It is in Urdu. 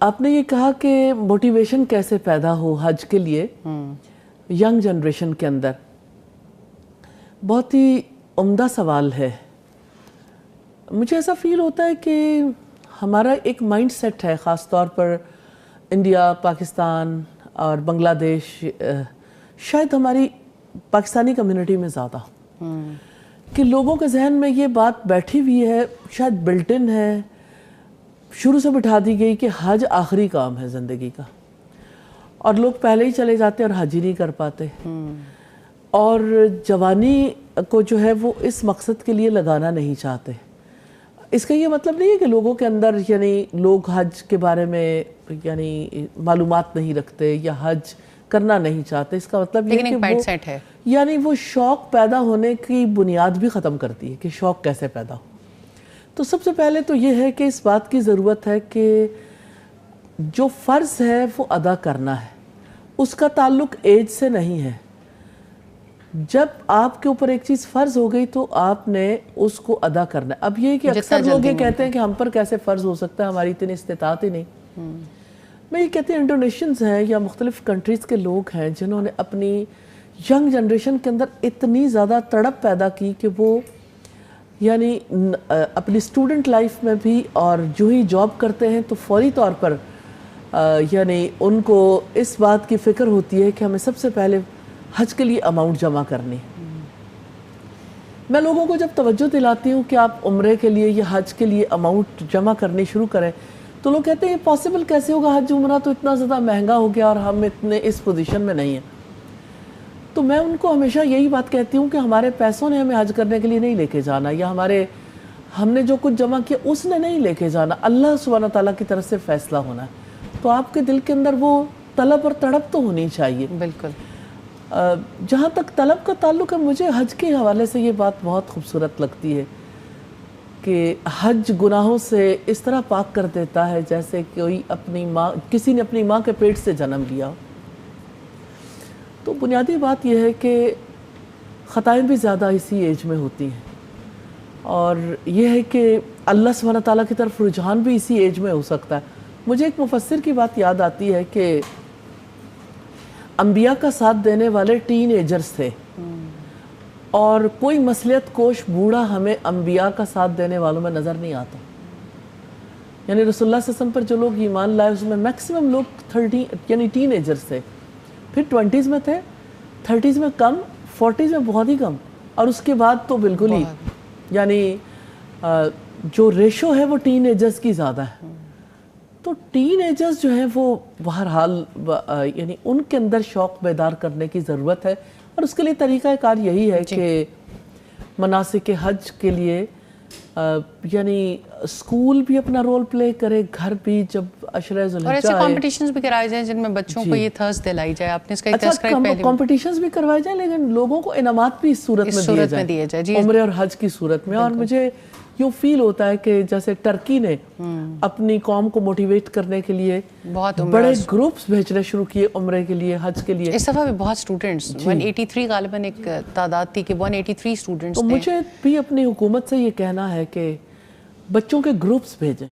آپ نے یہ کہا کہ موٹیویشن کیسے پیدا ہو حج کے لیے ینگ جنریشن کے اندر، بہت ہی عمدہ سوال ہے۔ مجھے ایسا فیل ہوتا ہے کہ ہمارا ایک مائنڈ سیٹ ہے، خاص طور پر انڈیا، پاکستان اور بنگلہ دیش، شاید ہماری پاکستانی کمیونٹی میں زیادہ، کہ لوگوں کے ذہن میں یہ بات بیٹھی ہوئی ہے، شاید بلٹ ان ہے، شروع سے بٹھا دی گئی کہ حج آخری کام ہے زندگی کا، اور لوگ پہلے ہی چلے جاتے ہیں اور حج ہی نہیں کر پاتے، اور جوانی کو جو ہے وہ اس مقصد کے لیے لگانا نہیں چاہتے۔ اس کا یہ مطلب نہیں ہے کہ لوگوں کے اندر یعنی لوگ حج کے بارے میں یعنی معلومات نہیں رکھتے یا حج کرنا نہیں چاہتے، اس کا مطلب یہ کہ وہ یعنی وہ شوق پیدا ہونے کی بنیاد بھی ختم کرتی ہے کہ شوق کیسے پیدا ہو۔ تو سب سے پہلے تو یہ ہے کہ اس بات کی ضرورت ہے کہ جو فرض ہے وہ ادا کرنا ہے، اس کا تعلق ایج سے نہیں ہے۔ جب آپ کے اوپر ایک چیز فرض ہو گئی تو آپ نے اس کو ادا کرنا ہے۔ اب یہ کہ اکثر لوگ یہ کہتے ہیں کہ ہم پر کیسے فرض ہو سکتا ہے، ہماری اتنی استطاعت ہی نہیں۔ میں یہ کہتی ہوں انڈونیشینز ہیں یا مختلف کنٹریز کے لوگ ہیں جنہوں نے اپنی ینگ جنریشن کے اندر اتنی زیادہ تڑپ پیدا کی کہ وہ یعنی اپنی اسٹوڈنٹ لائف میں بھی اور جو ہی جاب کرتے ہیں تو فوری طور پر یعنی ان کو اس بات کی فکر ہوتی ہے کہ ہمیں سب سے پہلے حج کے لیے اماؤنٹ جمع کرنی۔ میں لوگوں کو جب توجہ دلاتی ہوں کہ آپ عمرے کے لیے یا حج کے لیے اماؤنٹ جمع کرنی شروع کریں تو لوگ کہتے ہیں یہ پاسبل کیسے ہوگا، حج عمرہ تو اتنا زیادہ مہنگا ہو گیا اور ہم اتنے اس پوزیشن میں نہیں ہیں۔ تو میں ان کو ہمیشہ یہی بات کہتی ہوں کہ ہمارے پیسوں نے ہمیں حج کرنے کے لیے نہیں لے کے جانا، یا ہم نے جو کچھ جمع کیا اس نے نہیں لے کے جانا، اللہ سبحانہ تعالیٰ کی طرف سے فیصلہ ہونا ہے۔ تو آپ کے دل کے اندر وہ طلب اور تڑپ تو ہونی چاہیے۔ بالکل۔ جہاں تک طلب کا تعلق ہے، مجھے حج کے حوالے سے یہ بات بہت خوبصورت لگتی ہے کہ حج گناہوں سے اس طرح پاک کر دیتا ہے جیسے کوئی کسی نے اپنی ماں کے پیٹ سے جنم لیا ہو۔ تو بنیادی بات یہ ہے کہ خطائیں بھی زیادہ اسی ایج میں ہوتی ہیں، اور یہ ہے کہ اللہ سبحانہ تعالیٰ کی طرف رجحان بھی اسی ایج میں ہو سکتا ہے۔ مجھے ایک مفسر کی بات یاد آتی ہے کہ انبیاء کا ساتھ دینے والے ٹین ایجرز تھے، اور کوئی مصلحت کوش بوڑھا ہمیں انبیاء کا ساتھ دینے والوں میں نظر نہیں آتا۔ یعنی رسول اللہ صلی اللہ علیہ وسلم پر جو لوگ ایمان لائے اس میں میکسیمم لوگ 30 یعنی ٹین ایجرز تھے، پھر 20s میں تھے، 30s میں کم، 40s میں بہت ہی کم، اور اس کے بعد تو بالکل ہی یعنی جو ریشو ہے وہ ٹین ایجرز کی زیادہ ہے۔ تو ٹین ایجرز جو ہیں وہ بہرحال یعنی ان کے اندر شوق بیدار کرنے کی ضرورت ہے، اور اس کے لیے طریقہ کار یہی ہے کہ مناسک حج کے لیے یعنی اسکول بھی اپنا رول پلے کرے، گھر بھی جب عشرہ ذوالحجہ اور ایسے کمپٹیشنز بھی کرائے جائیں جن میں بچوں کو یہ تھرس دلائی جائے۔ آپ نے اس کا ایک تذکرہ پہلے کمپٹیشنز بھی کروائے جائیں، لیکن لوگوں کو انعامات بھی اس صورت میں دیے جائیں، عمرے اور حج کی صورت میں۔ اور مجھے یوں فیل ہوتا ہے کہ جیسے ٹرکی نے اپنی قوم کو موٹیویٹ کرنے کے لیے بڑے گروپس بھیجنے شروع کیے عمرے کے لیے، حج کے لیے۔ اس دفعہ بھی بہت اسٹوڈنٹس 183 غالباً ایک تعداد تھی کہ 183 اسٹوڈنٹس۔ تو مجھے بھی اپنی حکومت سے یہ کہنا ہے کہ بچوں کے گروپس بھیجیں۔